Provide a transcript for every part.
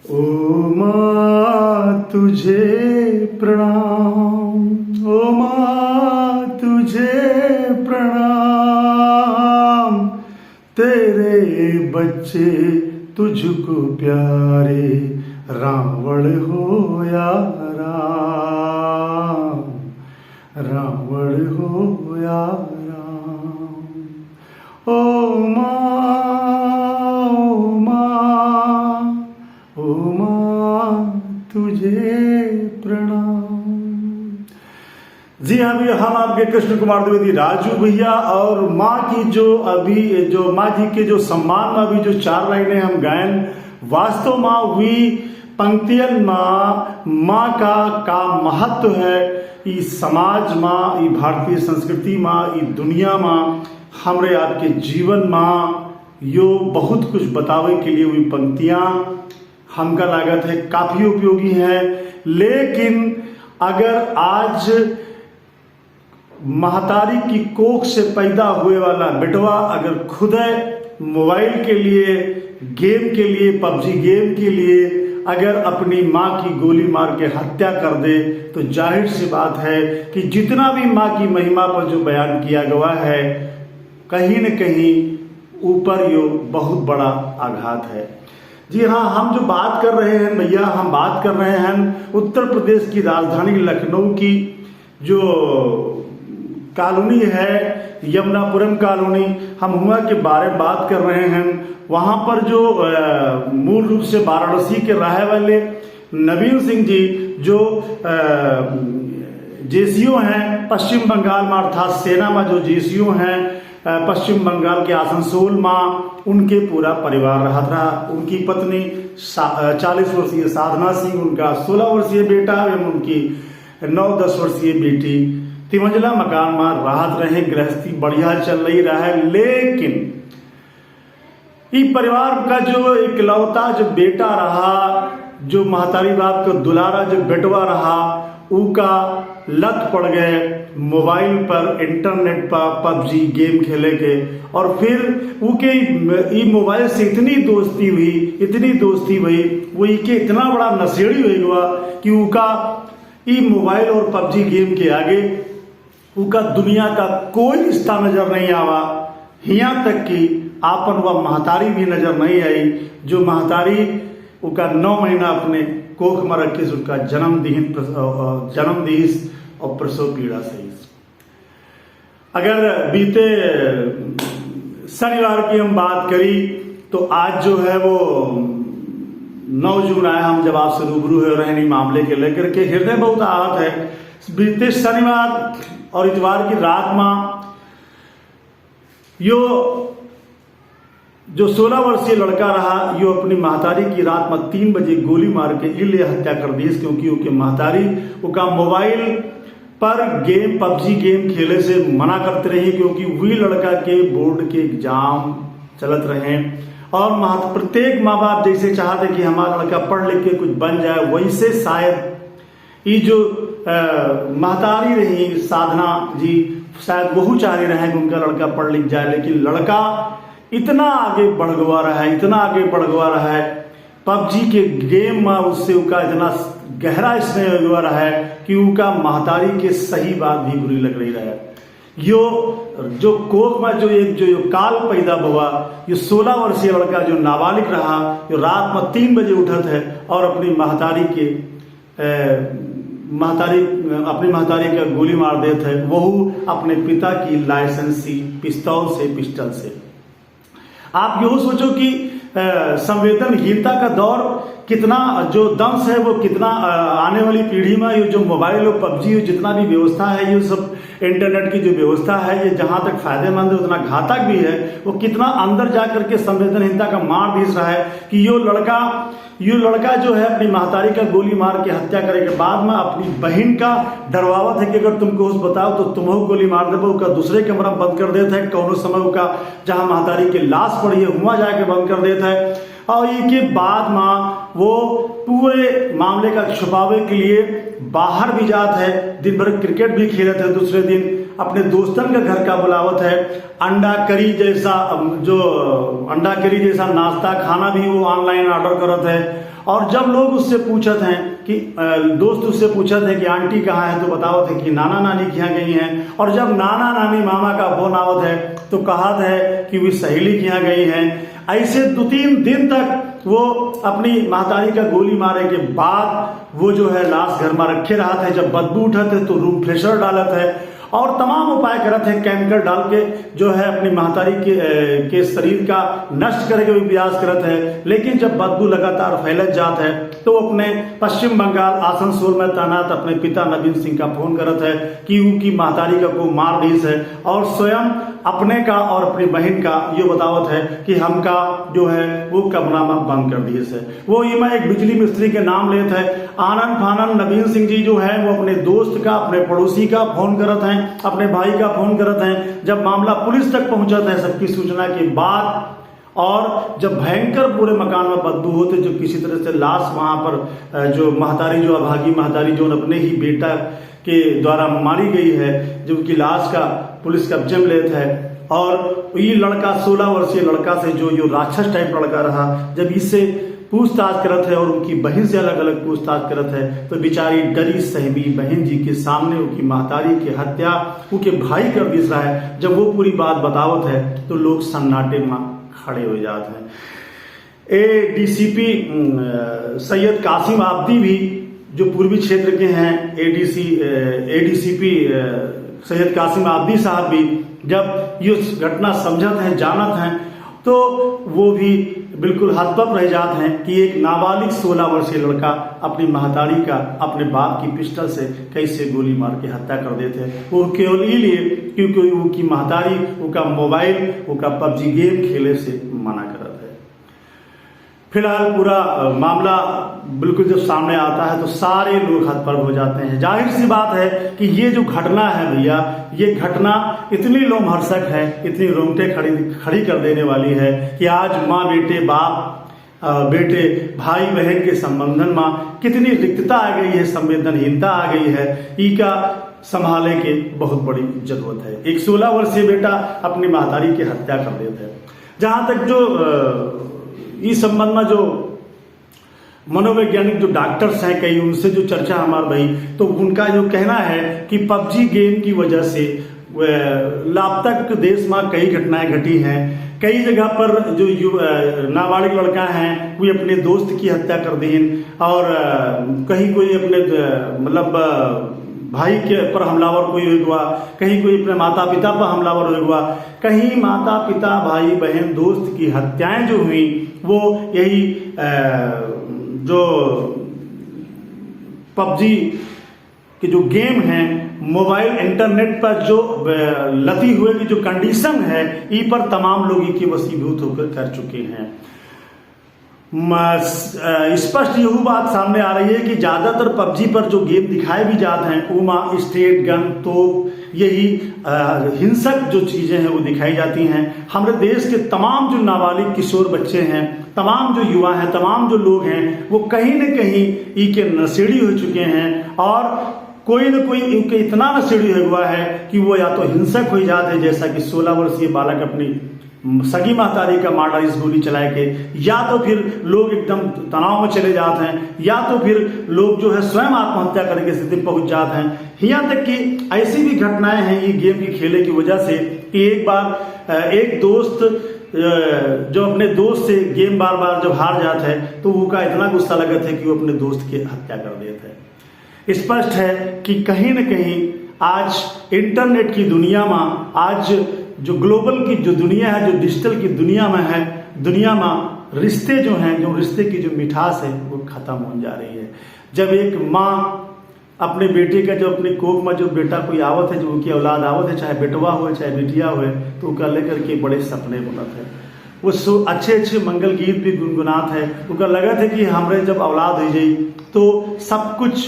ओ माँ तुझे प्रणाम, ओ माँ तुझे प्रणाम, तेरे बच्चे तुझको प्यारे, रावण हो या राम, रावण हो या राम। ओ माँ, ओ माँ तुझे प्रणाम। जी हाँ भैया, हम आपके कृष्ण कुमार द्विवेदी राजू भैया और माँ की जो माँ जी के जो सम्मान में अभी जो 4 लाइनें हम गायन वास्तव माँ हुई पंक्तियन माँ का महत्व है। इस समाज माँ, ई भारतीय संस्कृति माँ, ई दुनिया माँ, हमरे आपके जीवन माँ यो बहुत कुछ बतावे के लिए हुई पंक्तियाँ हमका लागत है काफी उपयोगी है। लेकिन अगर आज महतारी की कोख से पैदा हुए वाला बेटवा अगर खुद मोबाइल के लिए, गेम के लिए, पबजी गेम के लिए अगर अपनी माँ की गोली मार के हत्या कर दे, तो जाहिर सी बात है कि जितना भी माँ की महिमा पर जो बयान किया गया है, कहीं न कहीं ऊपर यो बहुत बड़ा आघात है। जी हाँ, हम जो बात कर रहे हैं भैया, हम बात कर रहे हैं उत्तर प्रदेश की राजधानी लखनऊ की जो कॉलोनी है, यमुनापुरम कॉलोनी, हम हुआ के बारे में बात कर रहे हैं। वहाँ पर जो मूल रूप से वाराणसी के रहने वाले नवीन सिंह जी जो जेसीओ हैं पश्चिम बंगाल में, अर्थात सेना में जो जेसीओ हैं पश्चिम बंगाल के आसनसोल में, उनके पूरा परिवार रहत रहा। उनकी पत्नी 40 वर्षीय साधना सिंह, उनका 16 वर्षीय बेटा एवं उनकी 9-10 वर्षीय बेटी 3 मंजिला मकान में राहत रहे। गृहस्थी बढ़िया चल रही रहा है। लेकिन इस परिवार का जो इकलौता जो बेटा रहा, जो महतारी बाप का दुलारा जो बेटवा रहा, उका लत पड़ गए मोबाइल पर, इंटरनेट पर पबजी गेम खेले के। और फिर उके मोबाइल से इतनी दोस्ती हुई, वो इके इतना बड़ा नशेड़ी हो गया कि उका मोबाइल और पबजी गेम के आगे उका दुनिया का कोई रिश्ता नजर नहीं आवा। यहाँ तक कि आपन वह महतारी भी नजर नहीं आई, जो महतारी उका 9 महीना अपने कोख में रखे से उनका जन्म दीस और प्रसव पीड़ा सही। अगर बीते शनिवार की हम बात करी तो आज जो है वो 9 जून आया, हम जब आपसे रूबरू हो रहे हैं मामले के लेकर के, हृदय बहुत आहत है। बीते शनिवार और इतवार की रात में जो 16 वर्षीय लड़का रहा, यो अपनी महतारी की रात में 3 बजे गोली मार के इसलिए हत्या कर दी क्योंकि उनके महतारी उनका मोबाइल पर गेम, पबजी गेम खेले से मना करते रही, क्योंकि वही लड़का के बोर्ड के एग्जाम चलत रहे। और प्रत्येक माँ बाप जैसे चाहते कि हमारा लड़का पढ़ लिख के कुछ बन जाए, वैसे शायद ये जो महतारी रही साधना जी, शायद वही चाह रहे कि उनका लड़का पढ़ लिख जाए। लेकिन लड़का इतना आगे बढ़ गया रहा है पबजी के गेम में, उससे उनका इतना गहरा स्नेह हुआ रहा है कि उनका महतारी के सही बात भी बुरी लग रही है। यो जो कोख में जो काल पैदा हुआ, ये 16 वर्षीय लड़का जो नाबालिग रहा, जो रात में 3 बजे उठत है और अपनी महतारी का गोली मार देते है, वो अपने पिता की लाइसेंसी पिस्टल से। आप यो सोचो कि संवेदनहीनता का दौर कितना, जो दंश है वो कितना आने वाली पीढ़ी में, ये जो मोबाइल और पबजी जितना भी व्यवस्था है, ये सब इंटरनेट की जो व्यवस्था है, ये जहां तक फायदेमंद है उतना घातक भी है। वो कितना अंदर जाकर के संवेदनहीनता का मार दिस रहा है कि यो लड़का जो है अपनी महतारी का गोली मार के हत्या करे के बाद में अपनी बहन का डरवावत है कि अगर तुमको उस बताओ तो तुम्हें गोली मार देबो, का दूसरे कमरा बंद कर देता है। कौनो समय का जहां महतारी की लाश पड़ी है वहां जाके बंद कर देता है। और इसके बाद माँ वो पूरे मामले का छुपावे के लिए बाहर भी जात है, दिन भर क्रिकेट भी खेलत है, दूसरे दिन अपने दोस्तन के घर का बुलावत है, अंडा करी जैसा नाश्ता खाना भी वो ऑनलाइन ऑर्डर करत है। और जब लोग उससे पूछत हैं कि दोस्त उससे पूछत है कि आंटी कहाँ है, तो बतावत है कि नाना नानी के यहाँ गई हैं। और जब नाना नानी मामा का फोन आवत है तो कहत है कि वे सहेली के यहाँ गई हैं। ऐसे 2-3 दिन तक वो अपनी महतारी का गोली मारे के बाद वो जो है लाश घर में रखे रहते हैं। जब बदबू उठत है तो रूम फ्रेशर डालत है और तमाम उपाय करते हैं, केमिकल डाल के जो है अपनी महतारी के शरीर का नष्ट करके भी प्रयास करते हैं। लेकिन जब बदबू लगातार फैलत जात है तो अपने पश्चिम बंगाल आसनसोल में तैनात अपने पिता नवीन सिंह का फोन करत है कि उनकी महतारी का को मार दी है, और स्वयं अपने का और अपनी बहन का ये बतावत है कि हमका जो है वो कमरामा बंद कर दिए से। वो ये मैं एक बिजली मिस्त्री के नाम लेते है। आनंद फानंद नवीन सिंह जी जो है वो अपने दोस्त का, अपने पड़ोसी का फोन करत हैं, अपने भाई का फोन करत हैं। जब मामला पुलिस तक पहुंचता है सबकी सूचना के बाद, और जब भयंकर पूरे मकान में बदबू होते, जो किसी तरह से लाश वहां पर जो महतारी, जो अभागी महतारी जो अपने ही बेटा के द्वारा मारी गई है, जो उनकी लाश का पुलिस कब्जे में लेता है। और ये लड़का 16 वर्षीय लड़का से जो राक्षस टाइप लड़का रहा, जब इससे पूछताछ करत है और उनकी बहन से अलग अलग पूछताछ करत है तो बेचारी डरी सहमी बहन जी के सामने उनकी महतारी की हत्या उनके भाई कर दिस रहा है। जब वो पूरी बात बतावत है तो लोग सन्नाटे में खड़े हो जाते हैं। एडीसीपी सैयद कासिम आब्दी भी जो पूर्वी क्षेत्र के हैं, एडीसीपी सैयद कासिम आब्दी साहब भी जब ये घटना समझत हैं, जानत हैं, तो वो भी बिल्कुल हतबक रह जाते हैं कि एक नाबालिग 16 वर्षीय लड़का अपनी महतारी का अपने बाप की पिस्टल से कैसे गोली मार के हत्या कर देते हैं। वो केवल इसलिए क्योंकि उनकी महतारी उनका मोबाइल, उनका पबजी गेम खेले से मना करत है। फिलहाल पूरा मामला बिल्कुल जब सामने आता है तो सारे लोग हतप्रभ हो जाते हैं। जाहिर सी बात है कि ये जो घटना है भैया, ये घटना इतनी लोमहर्षक है, इतनी रोंगटे खड़ी कर देने वाली है कि आज माँ बेटे, बाप बेटे, भाई बहन के संबंधन में कितनी रिक्तता आ गई है, संवेदनहीनता आ गई है। इसका संभालने की बहुत बड़ी जरूरत है। एक 16 वर्षीय बेटा अपनी महतारी की हत्या कर देते हैं। जहां तक जो इस संबंध में जो मनोवैज्ञानिक जो डॉक्टर्स हैं कई, उनसे जो चर्चा हमार भाई, तो उनका जो कहना है कि पबजी गेम की वजह से लाभ तक देश में कई घटनाएं घटी हैं। कई जगह पर जो नाबालिग लड़का हैं वो अपने दोस्त की हत्या कर दी, और कहीं कोई अपने मतलब भाई के पर हमलावर कोई हुआ, कहीं कोई अपने माता पिता पर हमलावर हुआ, कहीं माता पिता भाई बहन दोस्त की हत्याएं जो हुई वो यही जो पबजी के जो गेम है, मोबाइल इंटरनेट पर जो लती हुए की जो कंडीशन है, ई पर तमाम लोग की वसीभूत होकर कर चुके हैं। स्पष्ट यही बात सामने आ रही है कि ज्यादातर पबजी पर जो गेम दिखाए भी जाते हैं उमा स्टेट गन तो यही हिंसक जो चीजें हैं वो दिखाई जाती हैं। हमारे देश के तमाम जो नाबालिग किशोर बच्चे हैं, तमाम जो युवा हैं, तमाम जो लोग हैं, वो कहीं न कहीं ई के नशेड़ी हो चुके हैं, और कोई न कोई इनके इतना नशेड़ी हुआ है कि वो या तो हिंसक हो जाते हैं, जैसा कि 16 वर्षीय बालक अपनी सगी महतारी का मार डाली गोली चला के, या तो फिर लोग एकदम तनाव में चले जाते हैं, या तो फिर लोग जो है स्वयं आत्महत्या करने की स्थिति पहुंच जाते हैं। यहाँ तक कि ऐसी भी घटनाएं हैं ये गेम की खेले की वजह से कि एक बार एक दोस्त जो अपने दोस्त से गेम बार बार जब हार जाता है तो वो का इतना गुस्सा लगता है कि वो अपने दोस्त की हत्या कर देता है। स्पष्ट है कि कहीं न कहीं आज इंटरनेट की दुनिया में, आज जो ग्लोबल की जो दुनिया है, जो डिजिटल की दुनिया में है, दुनिया में रिश्ते जो हैं, जो रिश्ते की जो मिठास है वो खत्म हो जा रही है। जब एक माँ अपने बेटे का जो अपने कोख में जो बेटा कोई आवत है, जो उनकी औलाद आवत है, चाहे बेटवा हो चाहे बेटिया हो, तो उनका लेकर के बड़े सपने बनत है। वो अच्छे अच्छे मंगल गीत भी गुनगुनात है। उनका लगत है कि हमारे जब औलाद हो जाई तो सब कुछ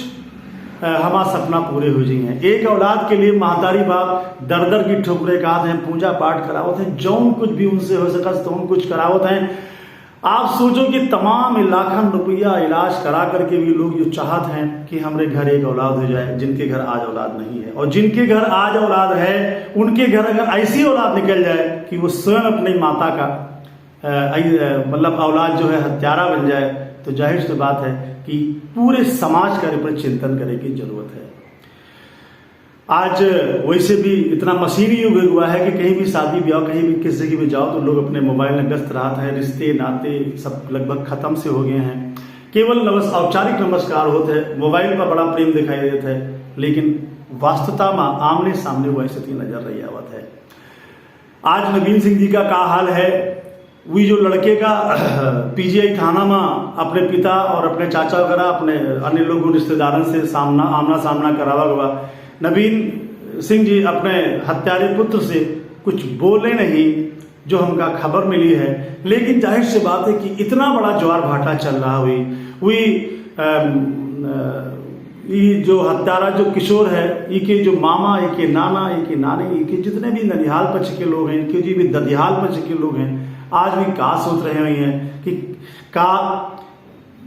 हमारा सपना पूरे हो जाए। एक औलाद के लिए महतारी बाप दर दर की ठोकरे खाते हैं, पूजा पाठ करावत हैं, जौन कुछ भी उनसे हो सका तो कुछ करावत हैं, आप सोचो कि तमाम लाखों रुपया इलाज करा करके भी लोग जो चाहते हैं कि हमारे घर एक औलाद हो जाए, जिनके घर आज औलाद नहीं है, और जिनके घर आज औलाद है उनके घर अगर ऐसी औलाद निकल जाए कि वो स्वयं अपनी माता का मतलब औलाद जो है हत्यारा बन जाए, तो जाहिर सी बात है कि पूरे समाज का पर चिंतन करने की जरूरत है। आज वैसे भी इतना मशीनी युग हुआ है कि कहीं भी शादी ब्याह कहीं भी किसी की भी जाओ तो लोग अपने मोबाइल में व्यस्त रहते हैं, रिश्ते नाते सब लगभग खत्म से हो गए हैं। केवल औपचारिक नमस्कार होते हैं, मोबाइल पर बड़ा प्रेम दिखाई देता है, लेकिन वास्तवता में आमने सामने वो स्थिति नजर नहीं आवत है। आज नवीन सिंह जी का हाल है, वही जो लड़के का पीजीआई थाना में अपने पिता और अपने चाचा वगैरह अपने अन्य लोगों रिश्तेदारों से आमना सामना करावा हुआ। नवीन सिंह जी अपने हत्यारे पुत्र से कुछ बोले नहीं, जो हमका खबर मिली है, लेकिन जाहिर सी बात है कि इतना बड़ा ज्वार भाटा चल रहा हुई ये जो हत्यारा जो किशोर है, इनके जो मामा, इनके नाना, इनके नानी, इनके जितने भी ननिहाल पक्ष के लोग हैं, इनके जो भी ददिहाल पक्ष के लोग हैं, आज भी का सोच रहे हुए हैं कि का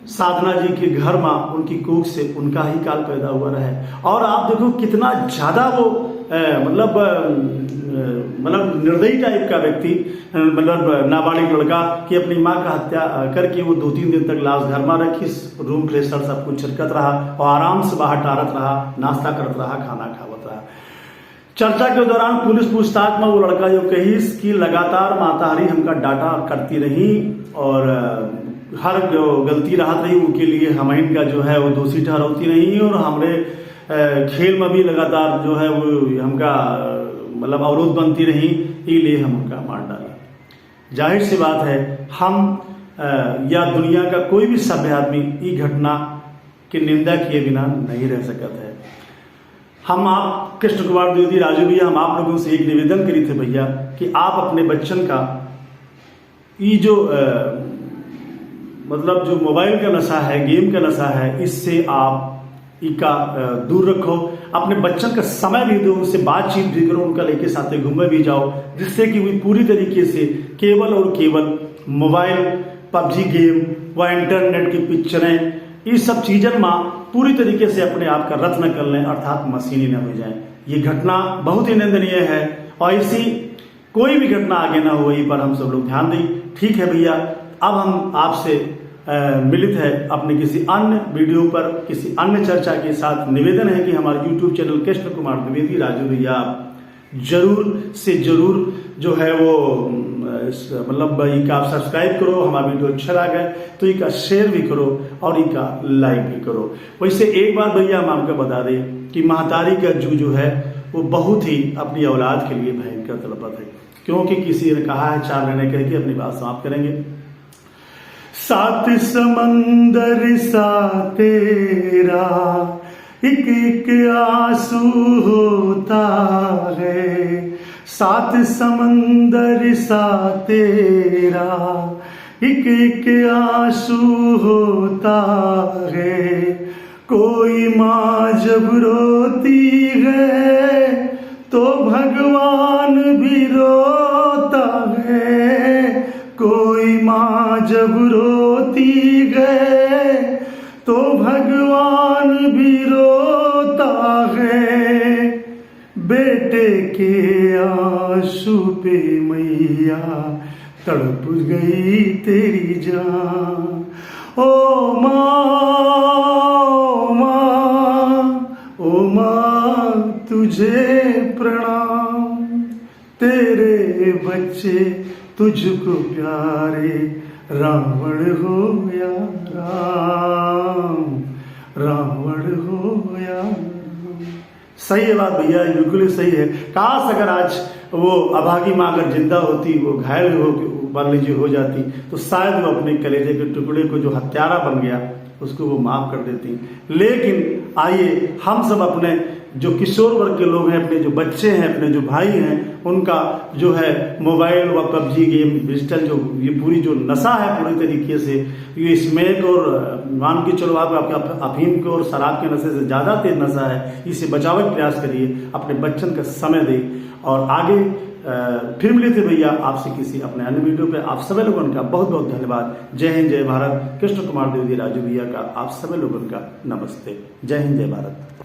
साधना जी के घर में उनकी कोख से उनका ही काल पैदा हुआ रहे। और आप देखो कितना ज्यादा वो मतलब निर्दयी टाइप का व्यक्ति, मतलब नाबालिग लड़का कि अपनी माँ का हत्या करके वो 2-3 दिन तक लाश घर में रखी, रूम फ्रेशनर सब कुछ छिड़कत रहा और आराम से बाहर टारत रहा, नाश्ता करत रहा, खाना खावत रहा। चर्चा के दौरान पुलिस पूछताछ में वो लड़का जो कही कि लगातार माताहारी हमका डाटा करती रही और हर जो गलती रहत रही उनके लिए हम इनका जो है वो दोषी ठहराती रही, और हमारे खेल में भी लगातार जो है वो हमका मतलब अवरोध बनती रही, इसलिए हम उनका मार डाला। जाहिर सी बात है हम या दुनिया का कोई भी सभ्य आदमी इस घटना की निंदा किए बिना नहीं रह सकता है। हम आप कृष्ण कुमार द्विवेदी राजू भैया, हम आप लोगों से एक निवेदन करी थे भैया कि आप अपने बच्चन का ये जो मतलब जो मोबाइल का नशा है, गेम का नशा है, इससे आप इका दूर रखो। अपने बच्चन का समय भी दो, उनसे बातचीत भी करो, उनका लेके साथ घूमे भी जाओ, जिससे कि वो पूरी तरीके से केवल और केवल मोबाइल, पबजी गेम व इंटरनेट की पिक्चरें, इस सब चीजन में पूरी तरीके से अपने आप का रत न कर लें, अर्थात मशीनी न हो जाए। ये घटना बहुत ही निंदनीय है और ऐसी कोई भी घटना आगे ना हो, पर हम सब लोग ध्यान दें। ठीक है भैया, अब हम आपसे मिलित है अपने किसी अन्य वीडियो पर किसी अन्य चर्चा के साथ। निवेदन है कि हमारे YouTube चैनल कृष्ण कुमार द्विवेदी राजू भैया जरूर से जरूर जो है वो मतलब इका आप सब्सक्राइब करो, हमारा वीडियो अच्छा लगा तो इका शेयर भी करो और इका लाइक भी करो। वैसे एक बात भैया हम आपको बता दें कि महतारी का जो है वो बहुत ही अपनी औलाद के लिए भयंकर तड़पत है, क्योंकि किसी ने कहा है 4 महीने कह के अपनी बात समाप्त करेंगे। 7 समंदर सा तेरा एक एक आंसू होता है, 7 समंदर सा तेरा एक एक आंसू होता है। कोई माँ जब रोती है तो भगवान भी रोता है, कोई माँ जब रोती है तो भगवान भी रोता है। बेटे के आंसू पे मैया तड़प गई तेरी जान। ओ माँ, ओ माँ, ओ माँ तुझे प्रणाम, तेरे बच्चे तुझको प्यारे रावण हो या राम, रावण हो या राम। सही है बात भैया, बिल्कुल ही सही है। काश अगर आज वो अभागी माँ अगर जिंदा होती, वो घायल हो मान लीजिए हो जाती, तो शायद वो अपने कलेजे के टुकड़े को जो हत्यारा बन गया उसको वो माफ कर देती। लेकिन आइए हम सब अपने जो किशोर वर्ग के लोग हैं, अपने जो बच्चे हैं, अपने जो भाई हैं, उनका जो है मोबाइल व पबजी गेम, डिजिटल जो ये पूरी जो नशा है पूरी तरीके से, ये स्मैक और मान के चलो आप अफीम के और शराब के नशे से ज़्यादा तेज नशा है, इसे बचाव का प्रयास करिए, अपने बच्चन का समय दें। और आगे फिर मिले थे भैया आपसे किसी अपने अन्य वीडियो पे। आप सभी लोगों का बहुत बहुत धन्यवाद। जय हिंद, जय भारत। कृष्ण कुमार द्विवेदी राजू भैया का आप सभी लोगों का नमस्ते। जय हिंद, जय भारत।